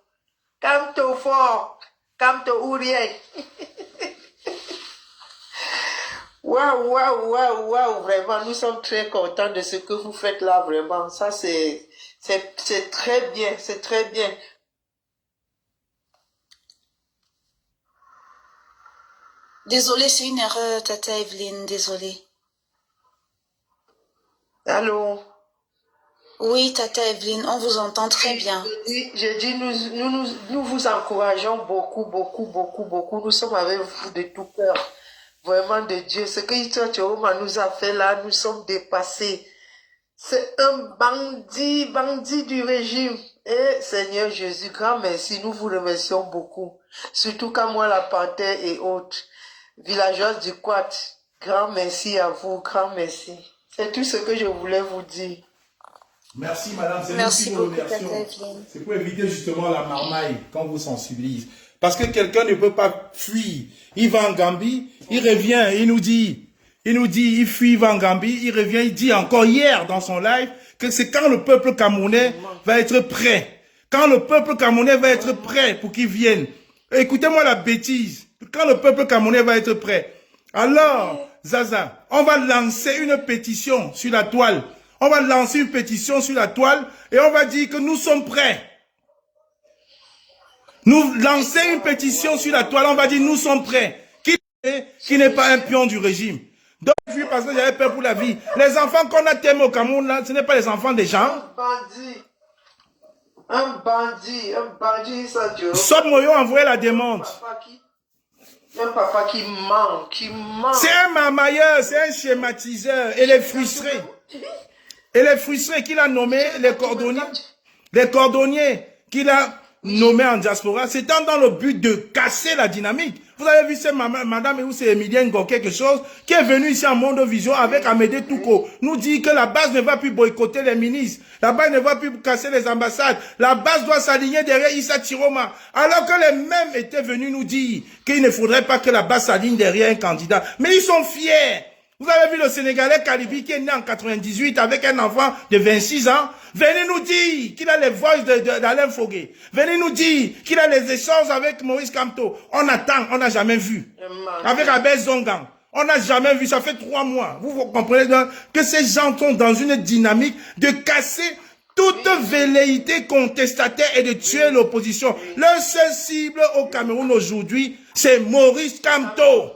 Camto fort. Camto ou rien. Waouh, waouh, waouh, waouh. Vraiment, nous sommes très contents de ce que vous faites là, vraiment. Ça, c'est très bien, c'est très bien. Désolée, c'est une erreur, Tata Evelyne, désolée. Allô? Oui, Tata Evelyne, on vous entend très bien. Je dis, nous vous encourageons beaucoup, beaucoup, beaucoup, beaucoup. Nous sommes avec vous de tout cœur. Vraiment de Dieu. Ce que Ito Choroma nous a fait là, nous sommes dépassés. C'est un bandit du régime. Et Seigneur Jésus, grand merci. Nous vous remercions beaucoup. Surtout quand moi, la Panthère et autres. Villageoise du Quat, grand merci à vous, grand merci. C'est tout ce que je voulais vous dire. Merci, madame. Merci beaucoup, Tata Evelyne. C'est pour éviter justement la marmaille quand vous sensibilisez. Parce que quelqu'un ne peut pas fuir. Il va en Gambie, il revient, il nous dit, il fuit, il va en Gambie, il revient, il dit encore hier dans son live que c'est quand le peuple camerounais va être prêt. Quand le peuple camerounais va être prêt pour qu'il vienne. Écoutez-moi la bêtise. Quand le peuple camerounais va être prêt. Alors, Zaza, on va lancer une pétition sur la toile. On va lancer une pétition sur la toile et on va dire que nous sommes prêts. Nous lancer une pétition sur la toile, on va dire nous sommes prêts. Qui n'est pas un pion du régime. Donc, parce que j'avais peur pour la vie. Les enfants qu'on a tellement au Cameroun, là, ce n'est pas les enfants des gens. Un bandit, ça Dieu. Sob Moyo a envoyé la demande. Un papa qui ment, C'est un mamailleur, c'est un schématiseur. Et les frustrés. Et les frustrés qu'il a nommés, les cordonniers qu'il a nommés en diaspora, c'est dans le but de casser la dynamique. Vous avez vu cette madame, ou c'est Emilienne Go, quelque chose, qui est venue ici en Monde Vision avec Amédée Touko, nous dit que la base ne va plus boycotter les ministres, la base ne va plus casser les ambassades, la base doit s'aligner derrière Issa Chiroma, alors que les mêmes étaient venus nous dire qu'il ne faudrait pas que la base s'aligne derrière un candidat. Mais ils sont fiers. Vous avez vu le Sénégalais Kalibi qui est né en 98 avec un enfant de 26 ans. Venez nous dire qu'il a les voix d'Alain Fogué. Venez nous dire qu'il a les échanges avec Maurice Kamto. On attend, on n'a jamais vu. Avec Abel Zongan. On n'a jamais vu, ça fait 3 mois. Vous comprenez donc que ces gens sont dans une dynamique de casser toute velléité contestataire et de tuer l'opposition. Leur seule cible au Cameroun aujourd'hui, c'est Maurice Kamto.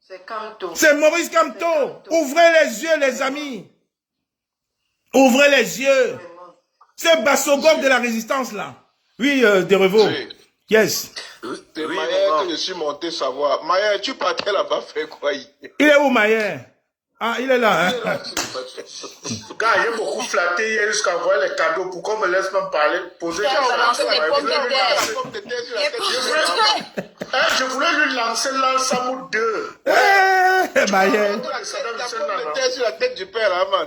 C'est Kamto. C'est Maurice Kamto. Ouvrez les yeux, les amis. Ouvrez les yeux. C'est Bassogor de la résistance, là. Oui, Derevo. Oui. Yes. C'est Maillère que je suis monté savoir. Maillère, tu partais là-bas faire quoi hier? Il est où, Maillère? Ah, il est là, hein? Gars, j'ai beaucoup flatté hier jusqu'à voir les cadeaux. Pourquoi on me laisse même parler? Poser je voulais lui lancer l'Ansamou 2. Maillère. Sur la tête du père, là, man.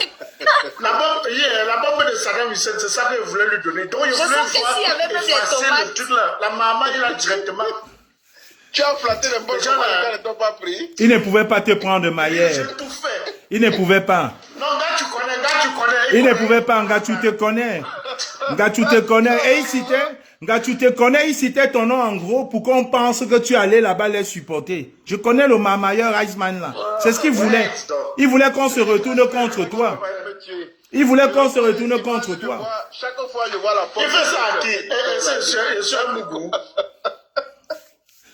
La bombe de Saddam Hussein, c'est ça que je voulais lui donner. Donc, je voulais voir le truc là. La maman, il a directement. Tu as flatté les bonnes gens là, ne t'ont pas pris. Il ne pouvait pas te prendre, Maillère. J'ai tout fait. Il ne pouvait pas. Non, gars, tu connais. Il ne pouvait pas, Nga, tu te connais. Nga, tu te connais. Et Nga, tu te connais, il citait ton nom en gros pour qu'on pense que tu allais là-bas les supporter. Je connais le Mamailleur Iceman là. C'est ce qu'il voulait. Il voulait qu'on se retourne contre toi. Il voulait qu'on se retourne contre toi. Chaque fois, je vois la porte. Il fait ça à qui? C'est un mougou.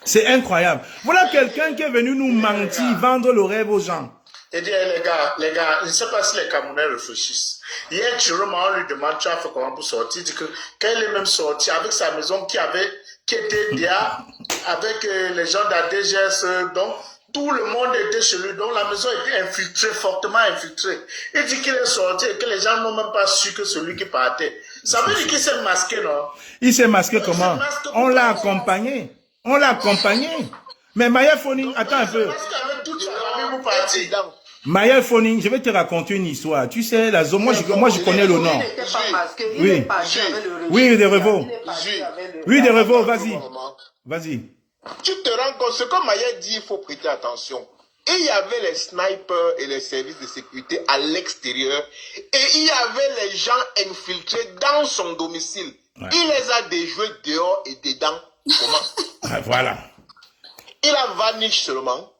C'est incroyable. Voilà quelqu'un qui est venu nous mentir, vendre le rêve aux gens. Et dit, les gars, je ne sais pas si les Camerounais réfléchissent. Hier, Jérôme, on lui demande, tu as fait comment pour sortir? Il dit que quand il est même sorti avec sa maison qui était déjà avec les gens de la DGS, donc tout le monde était chez lui, donc la maison était infiltrée, fortement infiltrée. Il dit qu'il est sorti et que les gens n'ont même pas su que celui qui partait. Ça veut dire qu'il s'est masqué, non? Il s'est masqué comment? On l'a accompagné. On l'a accompagné. Mais Maya Foning, attends un peu. Parce qu'avec toute sa famille, vous partez. Maya Foning, je vais te raconter une histoire. Tu sais, la zone, moi je connais le nom. Oui. Oui, des Revo. Oui, des Revo, vas-y. Vas-y. Tu te rends compte, ce que Maillère dit, il faut prêter attention. Et il y avait les snipers et les services de sécurité à l'extérieur. Et il y avait les gens infiltrés dans son domicile. Ouais. Il les a déjoués dehors et dedans. Comment? Voilà. Il a vanish seulement.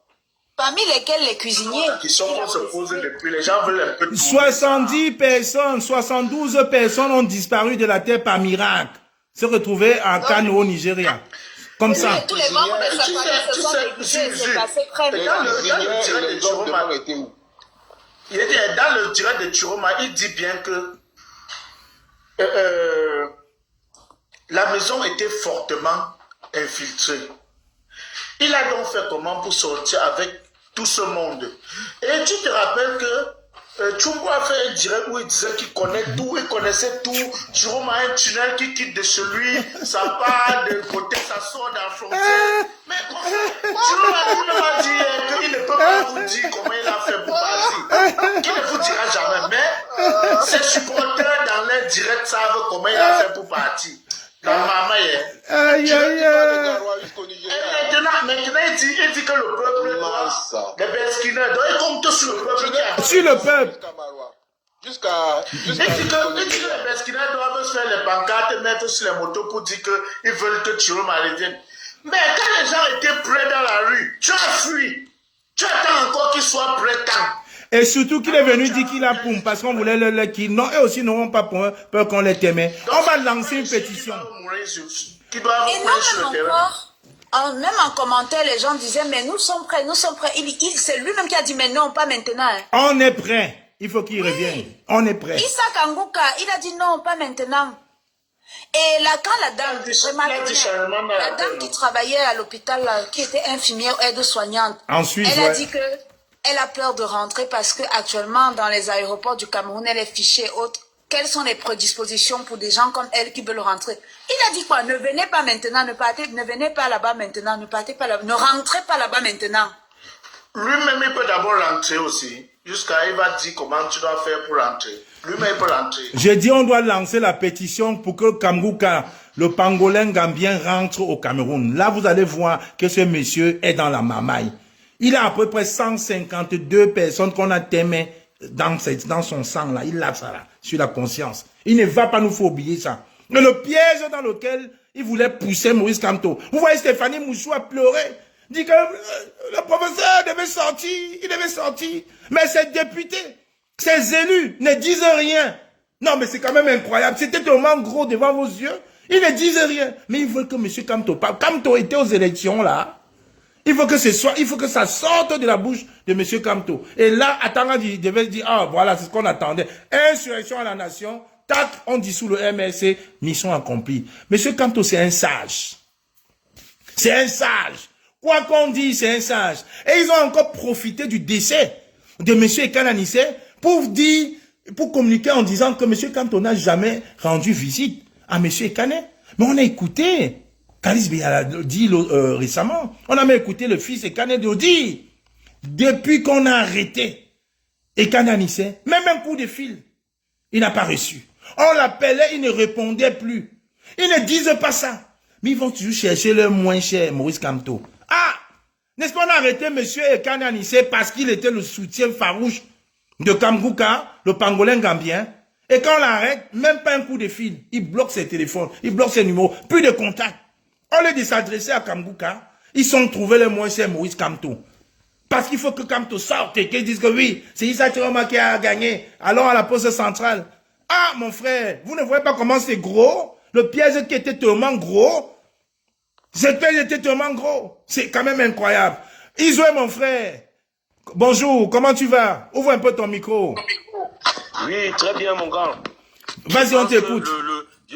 Parmi lesquels les cuisiniers. Qui sont qu'on se pose depuis, les gens veulent un peu de 70 personnes, 72 personnes ont disparu de la terre par miracle. Se retrouver à Kano, au Nigeria. Comme ça. Tous les membres de sa famille se sont déguisés, c'est passé très bien. Dans le direct de Chiroma, dans le direct de Chiroma, il dit bien que la maison était fortement infiltrée. Il a donc fait comment pour sortir avec tout ce monde. Et tu te rappelles que Chumbo a fait un direct où il disait qu'il connaît tout, il connaissait tout. Jérôme a un tunnel qui quitte de chez lui, ça part de côté, ça sort dans la frontière. Mais Jérôme a dit qu'il ne peut pas vous dire comment il a fait pour partir. Qu'il ne vous dira jamais. Mais ses supporters dans les directs savent comment il a fait pour partir. Dans maman, aïe, aïe, aïe. Maintenant, il dit que le peuple, les Beskinais, donc il compte sur le peuple. Sur le peuple. Il dit que les Beskinais doivent se faire les pancartes et mettre sur les motos pour dire qu'ils veulent que Chiroma revienne. Mais quand les gens étaient prêts dans la rue, tu as fui. Tu attends encore qu'ils soient prêts quand? Et surtout qu'il est venu dire qu'il a poum, parce qu'on voulait le qu'ils non, eux aussi n'auront pas peur qu'on les t'aimait. On va lancer une pétition. Et non, même encore, même en commentaire, les gens disaient, mais nous sommes prêts, nous sommes prêts. C'est lui-même qui a dit, mais non, pas maintenant. Hein. On est prêt. Il faut qu'il revienne. On est prêt. Issa Kanguka, il a dit non, pas maintenant. Et là, quand la dame qui travaillait à l'hôpital, qui était infirmière, aide-soignante, elle a dit que elle a peur de rentrer parce que actuellement dans les aéroports du Cameroun, elle est fichée autre. Quelles sont les prédispositions pour des gens comme elle qui veulent rentrer? Il a dit quoi? Ne venez pas maintenant, ne venez pas là-bas maintenant, ne partez pas là-bas, ne rentrez pas là-bas maintenant. Lui-même, il peut d'abord rentrer aussi. Jusqu'à il va dire comment tu dois faire pour rentrer. Lui-même, il peut rentrer. J'ai dit on doit lancer la pétition pour que Kamguka, le pangolin gambien, rentre au Cameroun. Là, vous allez voir que ce monsieur est dans la mamaille. Il a à peu près 152 personnes qu'on a témoignées dans son sang là. Il a ça là, sur la conscience. Il ne va pas nous faire oublier ça. Mais le piège dans lequel il voulait pousser Maurice Kamto. Vous voyez Stéphanie Mouchou a pleuré. Dit que le professeur devait sortir, il devait sortir. Mais ces députés, ces élus ne disent rien. Non mais c'est quand même incroyable. C'était tellement gros devant vos yeux. Ils ne disent rien. Mais ils veulent que M. Kamto parle. Kamto était aux élections là. Il faut que ça sorte de la bouche de M. Kamto. Et là, Atanga devait dire, ah, voilà, c'est ce qu'on attendait. Insurrection à la nation, tac, on dissout le MRC, mission accomplie. M. Kamto, c'est un sage. C'est un sage. Quoi qu'on dise, c'est un sage. Et ils ont encore profité du décès de M. Ekananisse pour communiquer en disant que M. Kamto n'a jamais rendu visite à M. Ekane. Mais on a écouté. Kalis a dit récemment, on a même écouté le fils Ekane de dire, depuis qu'on a arrêté Ekananisse, même un coup de fil, il n'a pas reçu. On l'appelait, il ne répondait plus. Ils ne disent pas ça. Mais ils vont toujours chercher le moins cher, Maurice Kamto. Ah, n'est-ce pas, on a arrêté M. Ekananisse parce qu'il était le soutien farouche de Kamgouka, le pangolin gambien. Et quand on l'arrête, même pas un coup de fil. Il bloque ses téléphones, il bloque ses numéros, plus de contact. Au lieu de s'adresser à Kamgouka, ils sont trouvés le moins cher Maurice Kamto. Parce qu'il faut que Kamto sorte et qu'ils disent que oui, c'est Issa Chiroma qui a gagné. Allons à la poste centrale. Ah, mon frère, vous ne voyez pas comment c'est gros? Le piège qui était tellement gros. Ce piège était tellement gros. C'est quand même incroyable. Isoué, mon frère. Bonjour, comment tu vas? Ouvre un peu ton micro. Oui, très bien, mon grand. Vas-y, on t'écoute.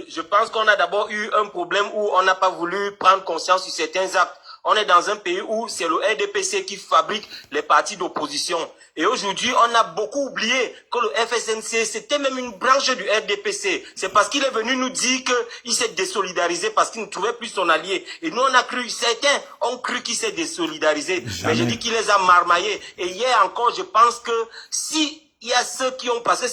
Je pense qu'on a d'abord eu un problème où on n'a pas voulu prendre conscience sur certains actes. On est dans un pays où c'est le RDPC qui fabrique les partis d'opposition. Et aujourd'hui, on a beaucoup oublié que le FSNC, c'était même une branche du RDPC. C'est parce qu'il est venu nous dire qu'il s'est désolidarisé parce qu'il ne trouvait plus son allié. Et nous, on a cru, certains ont cru qu'il s'est désolidarisé. Jamais. Mais je dis qu'il les a marmaillés. Et hier encore, je pense que si il y a ceux qui ont passé,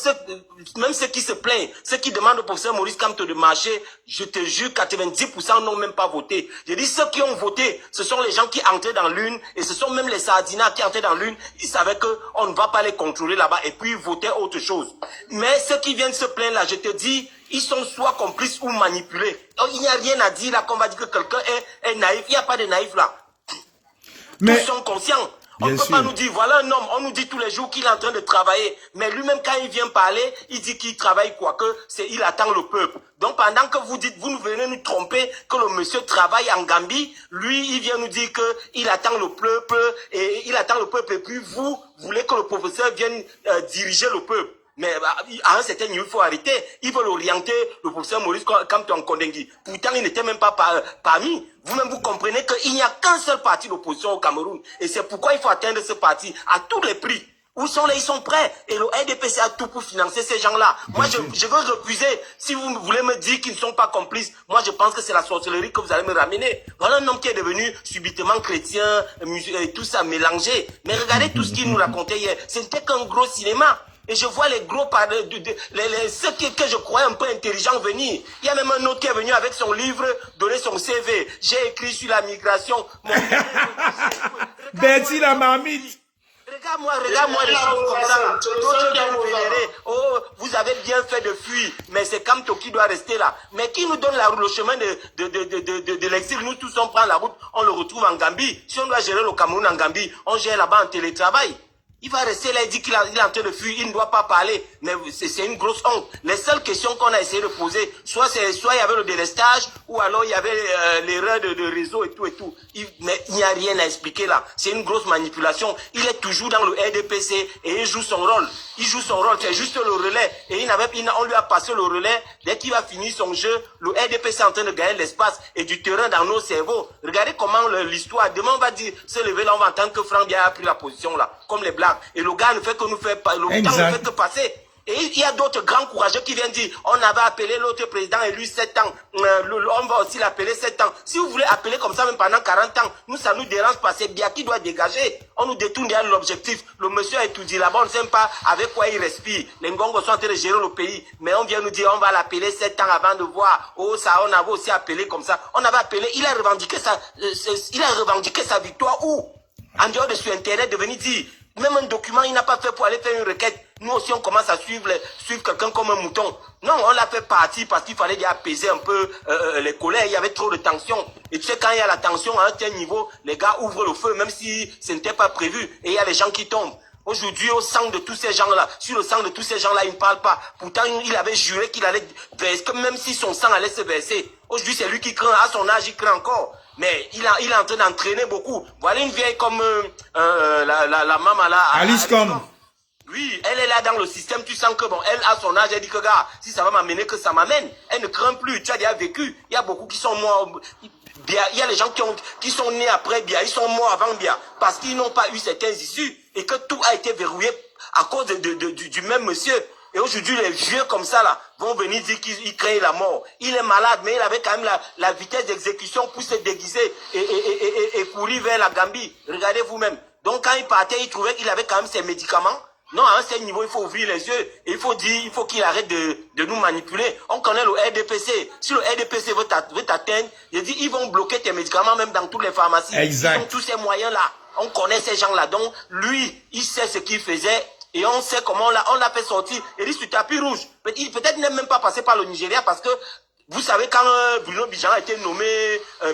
même ceux qui se plaignent, ceux qui demandent au professeur Maurice Kamto de marcher, je te jure, 90% n'ont même pas voté. Je dis, ceux qui ont voté, ce sont les gens qui entraient dans l'une, et ce sont même les sardinats qui entraient dans l'une, ils savaient qu'on ne va pas les contrôler là-bas, et puis ils votaient autre chose. Mais ceux qui viennent se plaindre là, je te dis, ils sont soit complices ou manipulés. Donc, il n'y a rien à dire là qu'on va dire que quelqu'un est naïf. Il n'y a pas de naïf là. Mais tous sont conscients. On ne bien peut pas sûr. nous dire, voilà un homme, on nous dit tous les jours qu'il est en train de travailler. Mais lui-même, quand il vient parler, il dit qu'il travaille quoi que il attend le peuple. Donc pendant que vous dites, vous nous venez nous tromper que le monsieur travaille en Gambie, lui, il vient nous dire qu'il attend le peuple, et il attend le peuple, et puis vous voulez que le professeur vienne diriger le peuple. Mais à un certain niveau, il faut arrêter. Ils veulent orienter le professeur Maurice Kamto en Kondengi. Pourtant, il n'était même pas parmi. Vous-même, vous comprenez qu'il n'y a qu'un seul parti d'opposition au Cameroun. Et c'est pourquoi il faut atteindre ce parti à tous les prix. Où sont les, ils sont prêts. Et le RDPC a tout pour financer ces gens-là. Moi, je veux refuser. Si vous voulez me dire qu'ils ne sont pas complices, moi, je pense que c'est la sorcellerie que vous allez me ramener. Voilà un homme qui est devenu subitement chrétien, et tout ça mélangé. Mais regardez tout ce qu'il nous racontait hier. Ce n'était qu'un gros cinéma. Et je vois les gros ceux que je croyais un peu intelligents venir. Il y a même un autre qui est venu avec son livre, donner son CV. J'ai écrit sur la migration. Betty la marmite. Regarde-moi les choses comme ça. D'autres viennent vénérer. Oh, vous avez bien fait de fuir. Mais c'est Kamto qui doit rester là. Mais qui nous donne le chemin de l'exil? Nous tous, on prend la route, on le retrouve en Gambie. Si on doit gérer le Cameroun en Gambie, on gère là-bas en télétravail. Il va rester là, il dit qu'il est en train de fuir, il ne doit pas parler. Mais c'est une grosse honte. Les seules questions qu'on a essayé de poser, soit il y avait le délestage, ou alors il y avait l'erreur de réseau et tout. Mais il n'y a rien à expliquer là. C'est une grosse manipulation. Il est toujours dans le RDPC et il joue son rôle. C'est juste le relais. Et on lui a passé le relais. Dès qu'il va finir son jeu, le RDPC est en train de gagner l'espace et du terrain dans nos cerveaux. Regardez comment l'histoire, demain on va dire, se lever là, on va entendre que Franck Biya a pris la position là, comme les Blacks. Et le gars ne fait que nous faire, le temps ne fait que passer. Et il y a d'autres grands courageux qui viennent dire, on avait appelé l'autre président élu 7 ans, on va aussi l'appeler 7 ans. Si vous voulez appeler comme ça même pendant 40 ans, nous ça nous dérange pas, c'est bien qui doit dégager. On nous détourne derrière l'objectif. Le monsieur a étudié là-bas, on ne sait pas avec quoi il respire. Les Ngongos sont en train de gérer le pays, mais on vient nous dire, on va l'appeler 7 ans avant de voir. Oh ça, on avait aussi appelé comme ça. On avait appelé, il a revendiqué sa victoire où? En dehors de sur Internet, de venir dire, même un document, il n'a pas fait pour aller faire une requête. Nous aussi, on commence à suivre quelqu'un comme un mouton. Non, on l'a fait partir parce qu'il fallait déjà apaiser un peu les colères. Il y avait trop de tension. Et tu sais, quand il y a la tension à un tel niveau, les gars ouvrent le feu, même si ce n'était pas prévu. Et il y a les gens qui tombent. Aujourd'hui, au sang de tous ces gens-là, sur le sang de tous ces gens-là, il ne parle pas. Pourtant, il avait juré qu'il allait verser, que même si son sang allait se verser. Aujourd'hui, c'est lui qui craint. À son âge, il craint encore. Mais il est en train d'entraîner beaucoup. Voilà une vieille comme la maman là. Alice Com. Oui, elle est là dans le système. Tu sens que bon, elle, à son âge, elle dit que gars, si ça va m'amener, que ça m'amène. Elle ne craint plus. Tu as déjà vécu. Il y a beaucoup qui sont morts. Il y a les gens qui sont nés après Bia, ils sont morts avant Bia, parce qu'ils n'ont pas eu certaines issues, et que tout a été verrouillé à cause du même monsieur. Et aujourd'hui, les vieux comme ça, là, vont venir dire qu'ils craignent la mort. Il est malade, mais il avait quand même la vitesse d'exécution pour se déguiser et courir vers la Gambie. Regardez vous-même. Donc, quand il partait, il trouvait qu'il avait quand même ses médicaments. Non, à un certain niveau, il faut ouvrir les yeux. Et il faut qu'il arrête de nous manipuler. On connaît le RDPC. Si le RDPC veut t'atteindre, je dis, ils vont bloquer tes médicaments même dans toutes les pharmacies. Exact. Ils ont tous ces moyens-là. On connaît ces gens-là. Donc, lui, il sait ce qu'il faisait. Et on sait comment on l'a fait sortir. Il est sur tapis rouge. Peut-être n'est même pas passé par le Nigeria parce que vous savez, quand Bruno Bijan a été nommé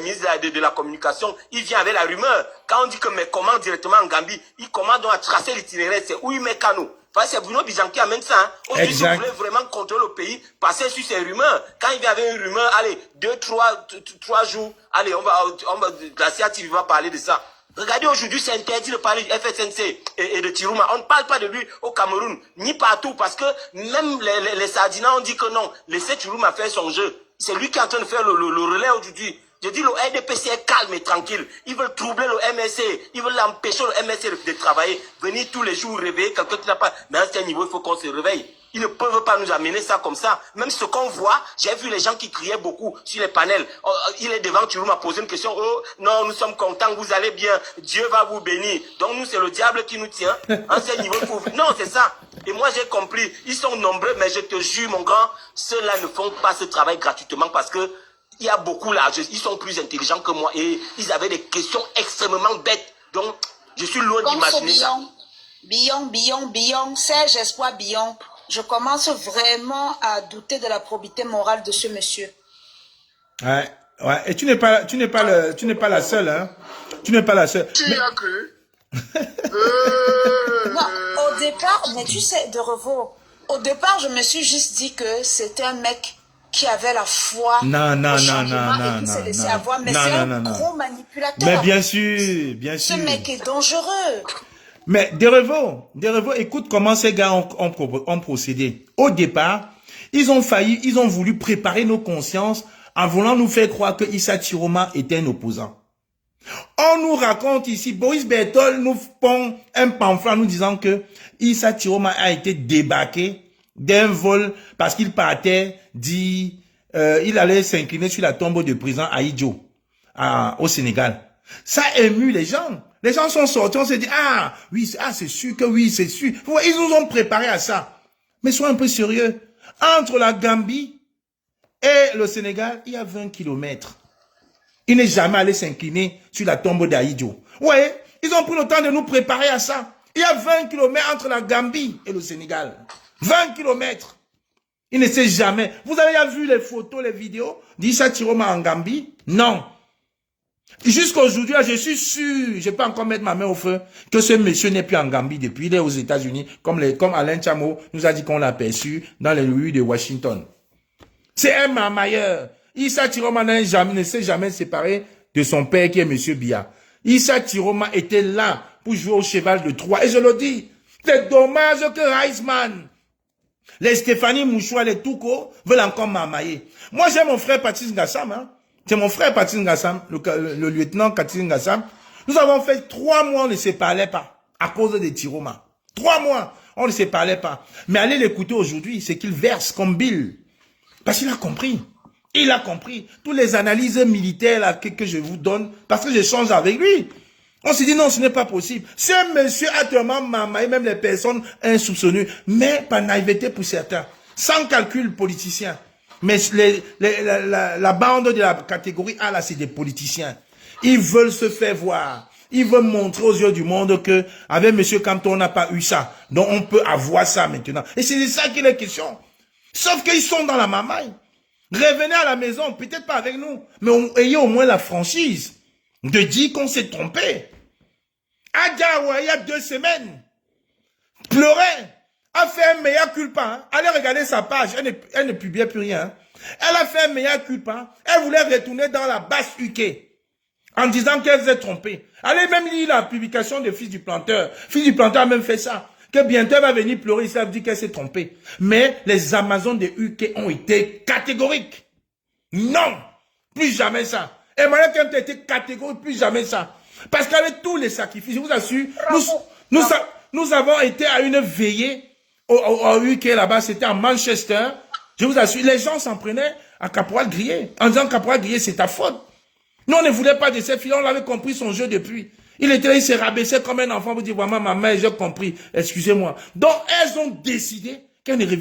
ministre de la communication, il vient avec la rumeur. Quand on dit que mais comment directement en Gambie, il commande à tracer l'itinéraire, c'est où il met Kano. Parce que c'est Bruno Bijan qui amène ça. Hein. Aujourd'hui, si vous voulez vraiment contrôler le pays, passez sur ces rumeurs. Quand il vient avec une rumeur, allez, 2-3 jours, allez, on va Glacia TV va parler de ça. Regardez, aujourd'hui, c'est interdit de parler du FSNC et de Tirouma. On ne parle pas de lui au Cameroun, ni partout, parce que même les Sardinats ont dit que non, laissez Tirouma faire son jeu. C'est lui qui est en train de faire le relais aujourd'hui. Je dis, le RDPC est calme et tranquille. Ils veulent troubler le MSC. Ils veulent empêcher le MSC de travailler. Venir tous les jours réveiller quelqu'un qui n'a pas... Mais à ce niveau, il faut qu'on se réveille. Ils ne peuvent pas nous amener ça comme ça. Même ce qu'on voit, j'ai vu les gens qui criaient beaucoup sur les panels. Oh, il est devant, tu m'as posé une question. Oh, non, nous sommes contents, vous allez bien. Dieu va vous bénir. Donc nous, c'est le diable qui nous tient. À ce niveau, il faut... Non, c'est ça. Et moi, j'ai compris. Ils sont nombreux, mais je te jure, mon grand, ceux-là ne font pas ce travail gratuitement parce que il y a beaucoup là, ils sont plus intelligents que moi et ils avaient des questions extrêmement bêtes. Donc, je suis loin d'imaginer ça. Billon, Serge Espoir Billon. Je commence vraiment à douter de la probité morale de ce monsieur. Ouais. Et tu n'es pas la seule, hein. Tu n'es pas la seule. Qui a cru? Non, au départ, mais tu sais, de Revaux, au départ, je me suis juste dit que c'était un mec qui avait la foi non, au changement et qui s'est laissé avoir. Mais c'est un gros manipulateur. Mais bien sûr. Ce mec est dangereux. Mais Derevaux, écoute comment ces gars ont procédé. Au départ, ils ont voulu préparer nos consciences en voulant nous faire croire que Issa Chiroma était un opposant. On nous raconte ici, Boris Bertol nous pond un pamphlet en nous disant que Issa Chiroma a été débarqué d'un vol parce qu'il partait il allait s'incliner sur la tombe de président Ahidjo au Sénégal. Ça a ému les gens. Les gens sont sortis, on s'est dit, ah, oui, c'est sûr que oui, c'est sûr. Ils nous ont préparé à ça. Mais sois un peu sérieux. Entre la Gambie et le Sénégal, il y a 20 kilomètres. Il n'est jamais allé s'incliner sur la tombe d'Ahidjo. Ouais, ils ont pris le temps de nous préparer à ça. Il y a 20 kilomètres entre la Gambie et le Sénégal. 20 kilomètres. Il ne sait jamais. Vous avez déjà vu les photos, les vidéos d'Issa Chiroma en Gambie? Non. Jusqu'à aujourd'hui, je suis sûr, je peux encore mettre ma main au feu, que ce monsieur n'est plus en Gambie depuis, il est aux États-Unis, comme Alain Chamo nous a dit qu'on l'a aperçu dans les rues de Washington. C'est un mamailleur. Issa Chiroma ne s'est jamais séparé de son père qui est monsieur Biya. Issa Chiroma était là pour jouer au cheval de Troie. Et je le dis, c'est dommage que Heisman, les Stéphanie Mouchoua, les Touko veulent encore mamailler. Moi, j'ai mon frère Patrice Ngassam, hein. C'est mon frère Patrice Ngassam, le lieutenant Patrice Ngassam. Nous avons fait 3 mois, on ne se parlait pas à cause des Chiroma. 3 mois, on ne se parlait pas. Mais allez l'écouter aujourd'hui, c'est qu'il verse comme Bill. Parce qu'il a compris. Il a compris. Toutes les analyses militaires là, que je vous donne, parce que j'échange avec lui. On s'est dit non, ce n'est pas possible. Ce monsieur a tellement mamaillé même les personnes insoupçonnées, mais par naïveté pour certains, sans calcul politicien. Mais la bande de la catégorie A, là, c'est des politiciens. Ils veulent se faire voir. Ils veulent montrer aux yeux du monde que, avec monsieur Canton, on n'a pas eu ça. Donc, on peut avoir ça maintenant. Et c'est de ça qu'il est question. Sauf qu'ils sont dans la mamaille. Revenez à la maison, peut-être pas avec nous, mais ayez au moins la franchise de dire qu'on s'est trompé. À Diawa, il y a 2 semaines, pleurait, a fait un meilleur culpa. Hein. Allez regarder sa page, elle ne publiait plus rien. Hein. Elle a fait un meilleur culpa. Elle voulait retourner dans la base UK en disant qu'elle s'est trompée. Allez même lire la publication de Fils du Planteur. Fils du Planteur a même fait ça. Que bientôt elle va venir pleurer, ça veut dire qu'elle s'est trompée. Mais les Amazones de UK ont été catégoriques. Non, plus jamais ça. Emmanuel Kempta a été catégorique, plus jamais ça. Parce qu'avec tous les sacrifices, je vous assure, nous avons été à une veillée au UK là-bas, c'était à Manchester. Je vous assure, les gens s'en prenaient à Caporal Grillé. En disant Caporal Grillé, c'est ta faute. Nous, on ne voulait pas de cette fille, on l'avait compris son jeu depuis. Il s'est rabaissé comme un enfant pour dire, vraiment, ma mère, j'ai compris, excusez-moi. Donc, elles ont décidé qu'elles ne reviennent